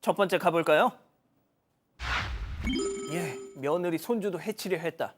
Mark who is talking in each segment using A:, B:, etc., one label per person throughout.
A: 첫 번째 가볼까요? 예, 며느리 손주도 해치려 했다.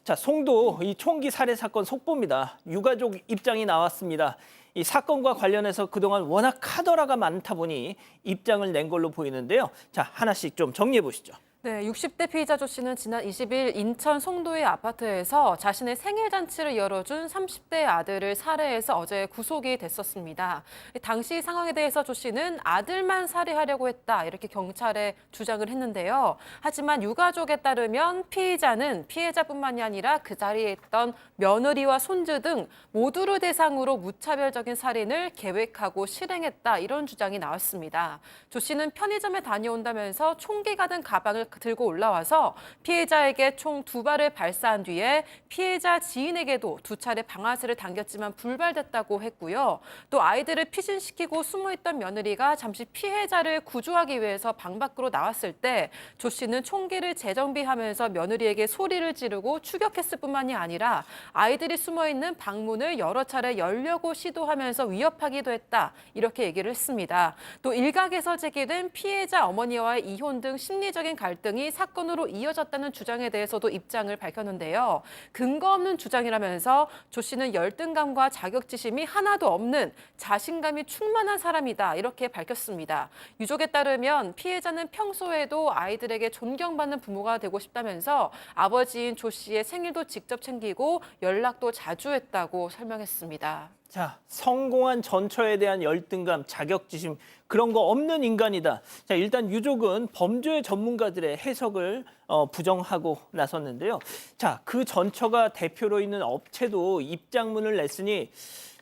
A: 자, 송도 이 총기 살해 사건 속보입니다. 유가족 입장이 나왔습니다. 이 사건과 관련해서 그동안 워낙 카더라가 많다 보니 입장을 낸 걸로 보이는데요. 자, 하나씩 좀 정리해 보시죠.
B: 네, 60대 피의자 조 씨는 지난 20일 인천 송도의 아파트에서 자신의 생일 잔치를 열어준 30대 아들을 살해해서 어제 구속이 됐었습니다. 당시 상황에 대해서 조 씨는 아들만 살해하려고 했다 이렇게 경찰에 주장을 했는데요. 하지만 유가족에 따르면 피의자는 피해자뿐만이 아니라 그 자리에 있던 며느리와 손주 등 모두를 대상으로 무차별적인 살인을 계획하고 실행했다 이런 주장이 나왔습니다. 조 씨는 편의점에 다녀온다면서 총기가 든 가방을 들고 올라와서 피해자에게 총 2발을 발사한 뒤에 피해자 지인에게도 2차례 방아쇠를 당겼지만 불발됐다고 했고요. 또 아이들을 피신시키고 숨어있던 며느리가 잠시 피해자를 구조하기 위해서 방 밖으로 나왔을 때 조 씨는 총기를 재정비하면서 며느리에게 소리를 지르고 추격했을 뿐만이 아니라 아이들이 숨어있는 방문을 여러 차례 열려고 시도하면서 위협하기도 했다 이렇게 얘기를 했습니다. 또 일각에서 제기된 피해자 어머니와의 이혼 등 심리적인 갈등이 사건으로 이어졌다는 주장에 대해서도 입장을 밝혔는데요. 근거 없는 주장이라면서 조 씨는 열등감과 자격지심이 하나도 없는 자신감이 충만한 사람이다 이렇게 밝혔습니다. 유족에 따르면 피해자는 평소에도 아이들에게 존경받는 부모가 되고 싶다면서 아버지인 조 씨의 생일도 직접 챙기고 연락도 자주 했다고 설명했습니다.
A: 자, 성공한 전처에 대한 열등감, 자격지심 그런 거 없는 인간이다. 자, 일단 유족은 범죄 전문가들의 해석을 부정하고 나섰는데요. 자, 그 전처가 대표로 있는 업체도 입장문을 냈으니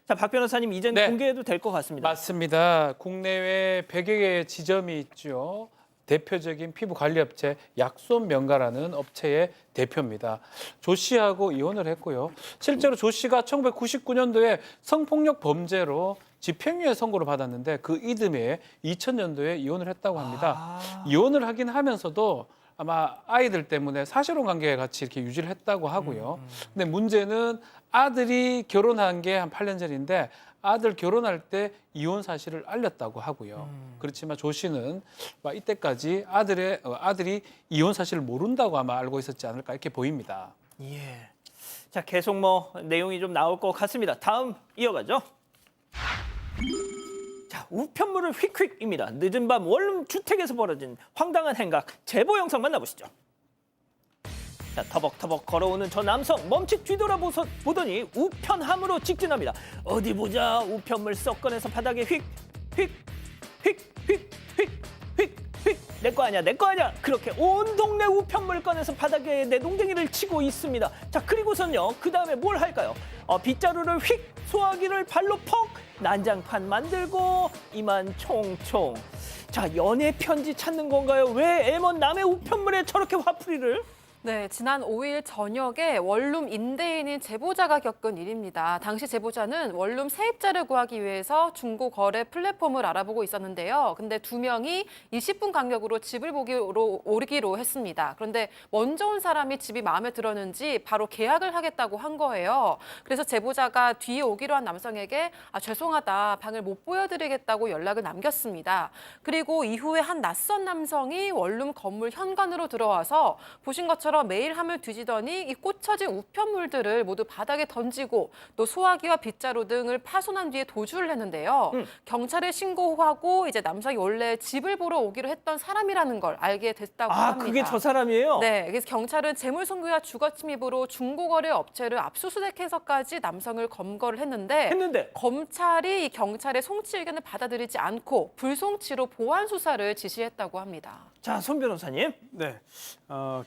A: 자, 박 변호사님 이제는
C: 네.
A: 공개해도 될 것 같습니다.
C: 맞습니다. 국내외 100여 개의 지점이 있죠. 대표적인 피부 관리업체 약손명가라는 업체의 대표입니다. 조 씨하고 이혼을 했고요. 실제로 조 씨가 1999년도에 성폭력 범죄로 집행유예 선고를 받았는데 그 이듬해 2000년도에 이혼을 했다고 합니다. 이혼을 하긴 하면서도 아마 아이들 때문에 사실혼 관계 같이 이렇게 유지를 했다고 하고요. 근데 문제는 아들이 결혼한 게 한 8년 전인데 아들 결혼할 때 이혼 사실을 알렸다고 하고요. 그렇지만 조 씨는 이때까지 아들이 이혼 사실을 모른다고 아마 알고 있었지 않을까 이렇게 보입니다.
A: 예. 자, 계속 내용이 좀 나올 것 같습니다. 다음 이어가죠. 자, 우편물을 휙휙입니다. 늦은 밤 원룸 주택에서 벌어진 황당한 행각 제보 영상 만나보시죠. 자, 터벅터벅 걸어오는 저 남성 멈칫 뒤돌아보더니 우편함으로 직진합니다. 어디 보자. 우편물 썩 꺼내서 바닥에 휙 내 거 아니야 내 거 아니야 그렇게 온 동네 우편물 꺼내서 바닥에 내동댕이를 치고 있습니다. 자, 그리고선요 그 다음에 뭘 할까요? 빗자루를 휙 소화기를 발로 퍽 난장판 만들고 이만 총총. 자, 연애 편지 찾는 건가요? 왜 애먼 남의 우편물에 저렇게 화풀이를?
B: 네, 지난 5일 저녁에 원룸 임대인인 제보자가 겪은 일입니다. 당시 제보자는 원룸 세입자를 구하기 위해서 중고 거래 플랫폼을 알아보고 있었는데요. 근데 2명이 20분 간격으로 집을 오기로 했습니다. 그런데 먼저 온 사람이 집이 마음에 들었는지 바로 계약을 하겠다고 한 거예요. 그래서 제보자가 뒤에 오기로 한 남성에게 죄송하다, 방을 못 보여드리겠다고 연락을 남겼습니다. 그리고 이후에 한 낯선 남성이 원룸 건물 현관으로 들어와서 보신 것처럼 매일함을 뒤지더니 이 꽂혀진 우편물들을 모두 바닥에 던지고 또 소화기와 빗자루 등을 파손한 뒤에 도주를 했는데요. 경찰에 신고하고 이제 남성이 원래 집을 보러 오기로 했던 사람이라는 걸 알게 됐다고 합니다.
A: 그게 저 사람이에요?
B: 네, 그래서 경찰은 재물손괴와 주거침입으로 중고거래 업체를 압수수색해서까지 남성을 검거를 했는데 검찰이 이 경찰의 송치 의견을 받아들이지 않고 불송치로 보완 수사를 지시했다고 합니다.
A: 자, 손 변호사님.
D: 네,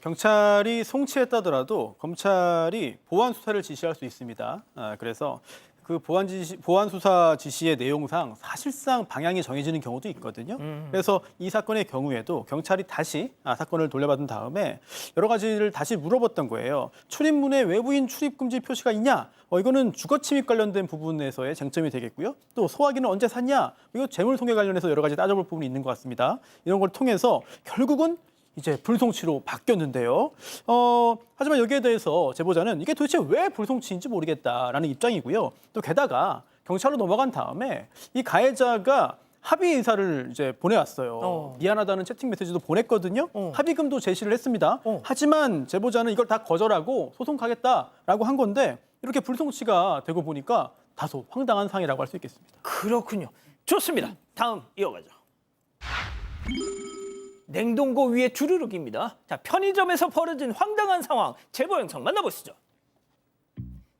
D: 경찰이 송치했다더라도 검찰이 보완 수사를 지시할 수 있습니다. 그래서 그 보완 수사 지시의 내용상 사실상 방향이 정해지는 경우도 있거든요. 그래서 이 사건의 경우에도 경찰이 다시 사건을 돌려받은 다음에 여러 가지를 다시 물어봤던 거예요. 출입문에 외부인 출입 금지 표시가 있냐? 이거는 주거 침입 관련된 부분에서의 쟁점이 되겠고요. 또 소화기는 언제 샀냐? 이거 재물손괴 관련해서 여러 가지 따져볼 부분이 있는 것 같습니다. 이런 걸 통해서 결국은 이제 불송치로 바뀌었는데요. 하지만 여기에 대해서 제보자는 이게 도대체 왜 불송치인지 모르겠다라는 입장이고요. 또 게다가 경찰로 넘어간 다음에 이 가해자가 합의 인사를 이제 보내왔어요. 미안하다는 채팅 메시지도 보냈거든요. 합의금도 제시를 했습니다. 하지만 제보자는 이걸 다 거절하고 소송 가겠다라고 한 건데 이렇게 불송치가 되고 보니까 다소 황당한 상황이라고 할 수 있겠습니다.
A: 그렇군요. 좋습니다. 다음 이어가죠. 냉동고 위에 주르륵입니다. 자, 편의점에서 벌어진 황당한 상황 제보 영상 만나보시죠.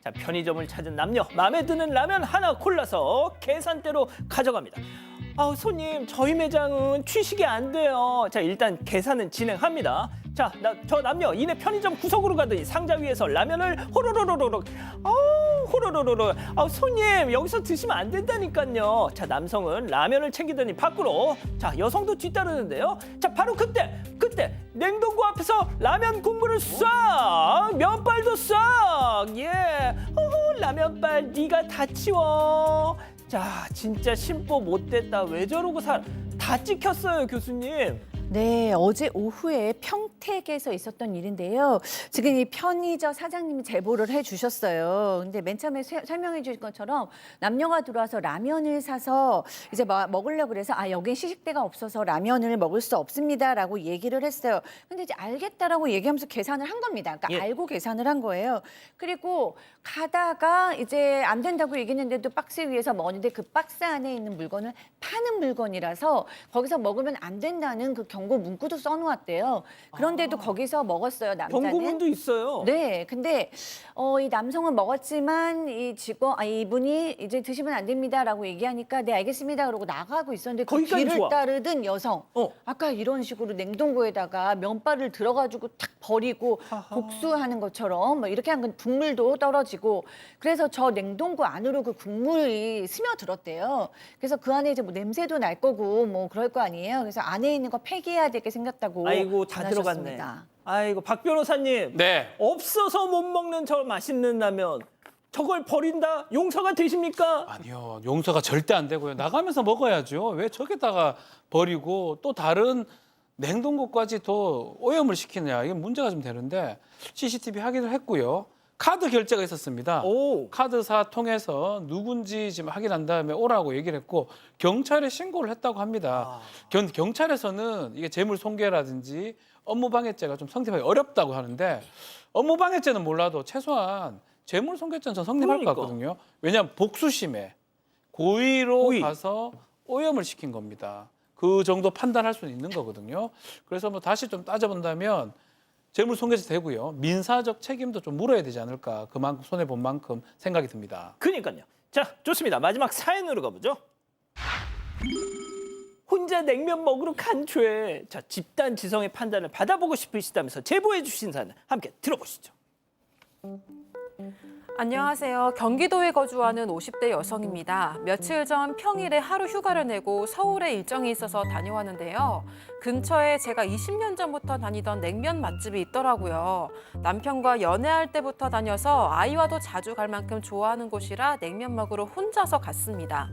A: 자, 편의점을 찾은 남녀, 마음에 드는 라면 하나 골라서 계산대로 가져갑니다. 아우, 손님, 저희 매장은 취식이 안 돼요. 자, 일단 계산은 진행합니다. 자, 저 남녀 이내 편의점 구석으로 가더니 상자 위에서 라면을 호로로로로록, 호로로로로. 손님, 여기서 드시면 안 된다니까요. 자, 남성은 라면을 챙기더니 밖으로. 자, 여성도 뒤따르는데요. 자, 바로 그때 냉동고 앞에서 라면 국물을 싹, 면발도 싹. 예, 라면발 네가 다 치워. 자, 진짜 심보 못됐다. 왜 저러고 다 찍혔어요, 교수님.
E: 네, 어제 오후에 평택에서 있었던 일인데요. 지금 이 편의점 사장님이 제보를 해주셨어요. 근데 맨 처음에 설명해 주신 것처럼 남녀가 들어와서 라면을 사서 이제 먹으려고 그래서 여긴 시식대가 없어서 라면을 먹을 수 없습니다라고 얘기를 했어요. 근데 이제 알겠다라고 얘기하면서 계산을 한 겁니다. 그러니까
A: 예.
E: 알고 계산을 한 거예요. 그리고 가다가 이제 안 된다고 얘기했는데도 박스 위에서 먹었는데 그 박스 안에 있는 물건은 파는 물건이라서 거기서 먹으면 안 된다는 그 경고 문구도 써놓았대요. 그런데도 거기서 먹었어요, 남자는.
A: 경고문도 있어요.
E: 네, 근데 이 남성은 먹었지만 이분이 이제 드시면 안 됩니다라고 얘기하니까 네 알겠습니다 그러고 나가고 있었는데 그
A: 거기까지
E: 뒤를
A: 좋아.
E: 따르던 여성
A: 어.
E: 아까 이런 식으로 냉동고에다가 면발을 들어가지고 탁 버리고 복수하는 것처럼 뭐 이렇게 한 건 국물도 떨어지고 그래서 저 냉동고 안으로 그 국물이 스며들었대요. 그래서 그 안에 이제 뭐 냄새도 날 거고 뭐 그럴 거 아니에요. 그래서 안에 있는 거 폐기해야 될 게 생겼다고
A: 아이고, 다 들어갔네.
E: 전하셨습니다.
A: 아이고, 박 변호사님.
C: 네.
A: 없어서 못 먹는 저 맛있는 라면. 저걸 버린다? 용서가 되십니까?
C: 아니요, 용서가 절대 안 되고요. 나가면서 먹어야죠. 왜 저기다가 버리고 또 다른 냉동고까지 더 오염을 시키느냐. 이게 문제가 좀 되는데 CCTV 확인을 했고요. 카드 결제가 있었습니다.
A: 오.
C: 카드사 통해서 누군지 지금 확인한 다음에 오라고 얘기를 했고 경찰에 신고를 했다고 합니다. 경찰에서는 이게 재물손괴라든지 업무방해죄가 좀 성립하기 어렵다고 하는데 업무방해죄는 몰라도 최소한 재물손괴죄는 전 성립할
A: 그러니까.
C: 것 같거든요. 왜냐하면 복수심에 고의로
A: 고의.
C: 가서 오염을 시킨 겁니다. 그 정도 판단할 수는 있는 거거든요. 그래서 뭐 다시 좀 따져본다면 재물손괴죄 되고요. 민사적 책임도 좀 물어야 되지 않을까. 그만큼 손해본 만큼 생각이 듭니다.
A: 그러니까요. 자, 좋습니다. 마지막 사연으로 가보죠. 혼자 냉면 먹으러 간 죄. 자, 집단 지성의 판단을 받아보고 싶으시다면서 제보해 주신 사연 함께 들어보시죠.
B: 안녕하세요. 경기도에 거주하는 50대 여성입니다. 며칠 전 평일에 하루 휴가를 내고 서울에 일정이 있어서 다녀왔는데요. 근처에 제가 20년 전부터 다니던 냉면 맛집이 있더라고요. 남편과 연애할 때부터 다녀서 아이와도 자주 갈 만큼 좋아하는 곳이라 냉면 먹으러 혼자서 갔습니다.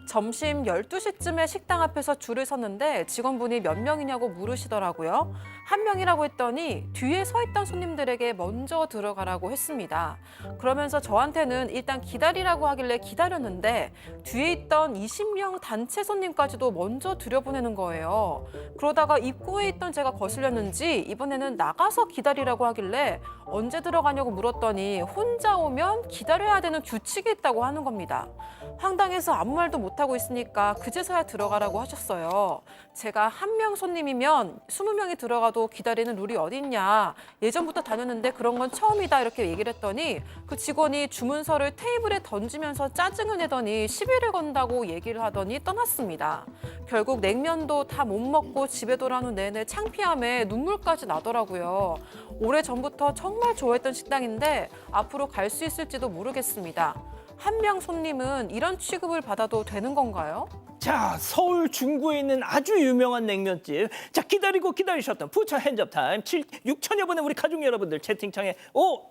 B: 점심 12시쯤에 식당 앞에서 줄을 섰는데 직원분이 몇 명이냐고 물으시더라고요. 한 명이라고 했더니 뒤에 서 있던 손님들에게 먼저 들어가라고 했습니다. 그러면서 저한테는 일단 기다리라고 하길래 기다렸는데 뒤에 있던 20명 단체 손님까지도 먼저 들여보내는 거예요. 그러다가 입구에 있던 제가 거슬렸는지 이번에는 나가서 기다리라고 하길래 언제 들어가냐고 물었더니 혼자 오면 기다려야 되는 규칙이 있다고 하는 겁니다. 황당해서 아무 말도 못하고 있으니까 그제서야 들어가라고 하셨어요. 제가 한 명 손님이면 20명이 들어가도 기다리는 룰이 어딨냐. 예전부터 다녔는데 그런 건 처음이다 이렇게 얘기를 했더니 그 직원이 주문서를 테이블에 던지면서 짜증을 내더니 시비를 건다고 얘기를 하더니 떠났습니다. 결국 냉면도 다 못 먹고 집에 돌아오는 내내 창피함에 눈물까지 나더라고요. 오래전부터 정말 좋아했던 식당인데 앞으로 갈 수 있을지도 모르겠습니다. 한 명 손님은 이런 취급을 받아도 되는 건가요?
A: 자, 서울 중구에 있는 아주 유명한 냉면집. 자, 기다리셨던 부처 핸즈업 타임 6천여 분의 우리 가족 여러분들 채팅창에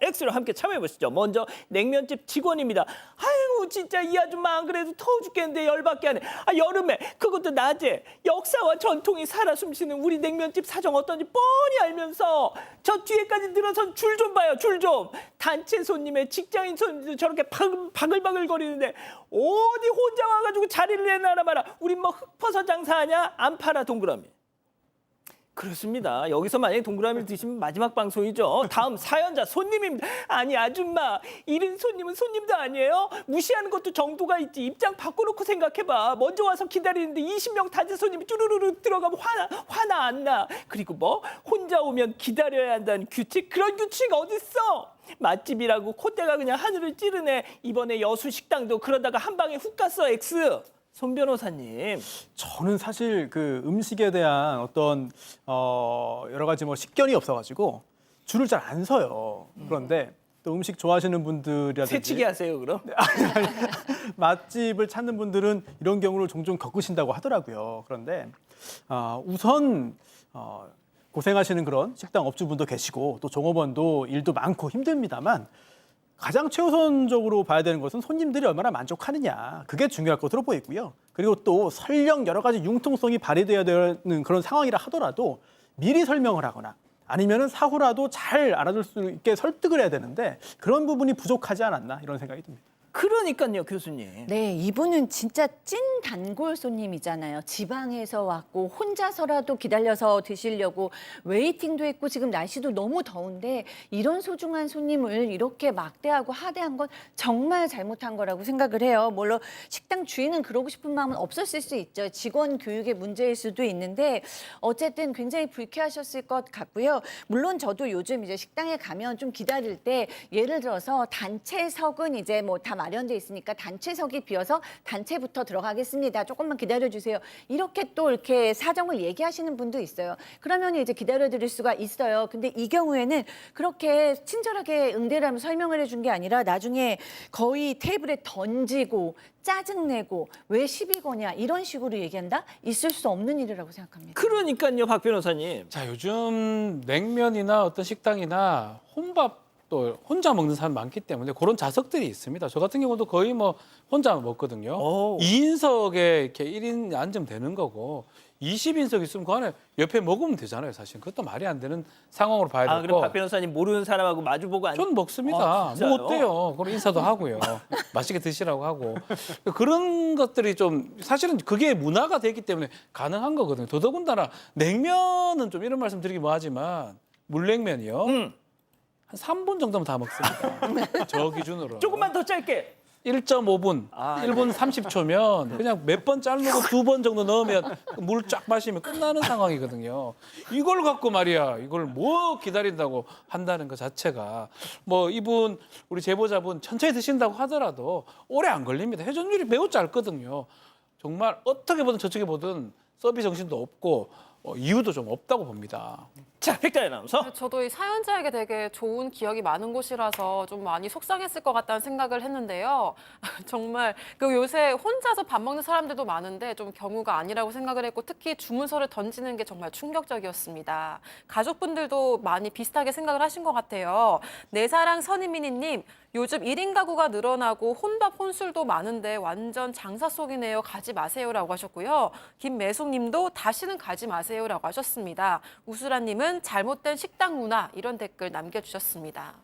A: X로 함께 참여해 보시죠. 먼저 냉면집 직원입니다. 아이고, 진짜 이 아줌마 안 그래도 더워 죽겠는데 열받게 하네. 여름에 그것도 낮에 역사와 전통이 살아 숨쉬는 우리 냉면집 사정 어떤지 뻔히 알면서 저 뒤에까지 늘어선 줄 좀 봐요. 줄 좀. 단체 손님의 직장인 손님도 저렇게 바글바글 거리는데 어디 혼자 와가지고 자리를 내놔라 마라. 우린 뭐 흙퍼서 장사하냐? 안 팔아 동그라미. 그렇습니다. 여기서 만약에 동그라미를 드시면 마지막 방송이죠. 다음 사연자 손님입니다. 아니 아줌마, 1인 손님은 손님도 아니에요? 무시하는 것도 정도가 있지. 입장 바꿔놓고 생각해봐. 먼저 와서 기다리는데 20명 다른 손님이 쭈루루루 들어가면 화나 안 나. 그리고 뭐 혼자 오면 기다려야 한다는 규칙? 그런 규칙 어딨어? 맛집이라고 콧대가 그냥 하늘을 찌르네. 이번에 여수 식당도 그러다가 한 방에 훅 갔어. X. 손 변호사님.
D: 저는 사실 그 음식에 대한 어떤 여러 가지 뭐 식견이 없어가지고 줄을 잘 안 서요. 그런데 또 음식 좋아하시는 분들이라든지
A: 새치기 하세요 그럼?
D: 맛집을 찾는 분들은 이런 경우를 종종 겪으신다고 하더라고요. 그런데 우선 고생하시는 그런 식당 업주분도 계시고 또 종업원도 일도 많고 힘듭니다만 가장 최우선적으로 봐야 되는 것은 손님들이 얼마나 만족하느냐. 그게 중요할 것으로 보이고요. 그리고 또 설령 여러 가지 융통성이 발휘돼야 되는 그런 상황이라 하더라도 미리 설명을 하거나 아니면은 사후라도 잘 알아둘 수 있게 설득을 해야 되는데 그런 부분이 부족하지 않았나 이런 생각이 듭니다.
A: 그러니까요, 교수님.
E: 네, 이분은 진짜 찐 단골 손님이잖아요. 지방에서 왔고 혼자서라도 기다려서 드시려고 웨이팅도 했고 지금 날씨도 너무 더운데 이런 소중한 손님을 이렇게 막대하고 하대한 건 정말 잘못한 거라고 생각을 해요. 물론 식당 주인은 그러고 싶은 마음은 없었을 수 있죠. 직원 교육의 문제일 수도 있는데 어쨌든 굉장히 불쾌하셨을 것 같고요. 물론 저도 요즘 이제 식당에 가면 좀 기다릴 때 예를 들어서 단체석은 이제 뭐 다 마련돼 있으니까 단체석이 비어서 단체부터 들어가겠습니다. 조금만 기다려주세요. 이렇게 또 이렇게 사정을 얘기하시는 분도 있어요. 그러면 이제 기다려드릴 수가 있어요. 근데 이 경우에는 그렇게 친절하게 응대를 하면 설명을 해준 게 아니라 나중에 거의 테이블에 던지고 짜증내고 왜 시비 거냐 이런 식으로 얘기한다? 있을 수 없는 일이라고 생각합니다.
A: 그러니까요, 박 변호사님.
C: 자, 요즘 냉면이나 어떤 식당이나 혼밥 또 혼자 먹는 사람 많기 때문에 그런 자석들이 있습니다. 저 같은 경우도 거의 뭐 혼자 먹거든요.
A: 오.
C: 2인석에 이렇게 1인 앉으면 되는 거고 20인석 있으면 그 안에 옆에 먹으면 되잖아요. 사실 그것도 말이 안 되는 상황으로 봐야
A: 아, 그럼
C: 되고.
A: 박 변호사님 모르는 사람하고 마주보고
C: 전 먹습니다.
A: 아, 진짜요?
C: 뭐 어때요? 그럼 인사도 하고요. 맛있게 드시라고 하고. 그런 것들이 좀 사실은 그게 문화가 됐기 때문에 가능한 거거든요. 더더군다나 냉면은 좀 이런 말씀 드리기 뭐하지만 물냉면이요. 한 3분 정도면 다 먹습니다. 저 기준으로.
A: 조금만 더 짧게.
C: 1.5분,
A: 아,
C: 1분 30초면 그냥 몇 번 자르고 2번 정도 넣으면 물 쫙 마시면 끝나는 상황이거든요. 이걸 갖고 말이야, 이걸 뭐 기다린다고 한다는 것 자체가 뭐 이분 우리 제보자분 천천히 드신다고 하더라도 오래 안 걸립니다. 회전율이 매우 짧거든요. 정말 어떻게 보든 저쪽에 보든 서비스 정신도 없고 이유도 좀 없다고 봅니다.
A: 자, 백다희 아나운서.
B: 저도 이 사연자에게 되게 좋은 기억이 많은 곳이라서 좀 많이 속상했을 것 같다는 생각을 했는데요. 정말 그 요새 혼자서 밥 먹는 사람들도 많은데 좀 경우가 아니라고 생각을 했고 특히 주문서를 던지는 게 정말 충격적이었습니다. 가족분들도 많이 비슷하게 생각을 하신 것 같아요. 내 사랑 선희민희님, 요즘 1인 가구가 늘어나고 혼밥 혼술도 많은데 완전 장사 속이네요. 가지 마세요라고 하셨고요. 김매숙님도 다시는 가지 마세요라고 하셨습니다. 우수라님은 잘못된 식당 문화 이런 댓글 남겨주셨습니다.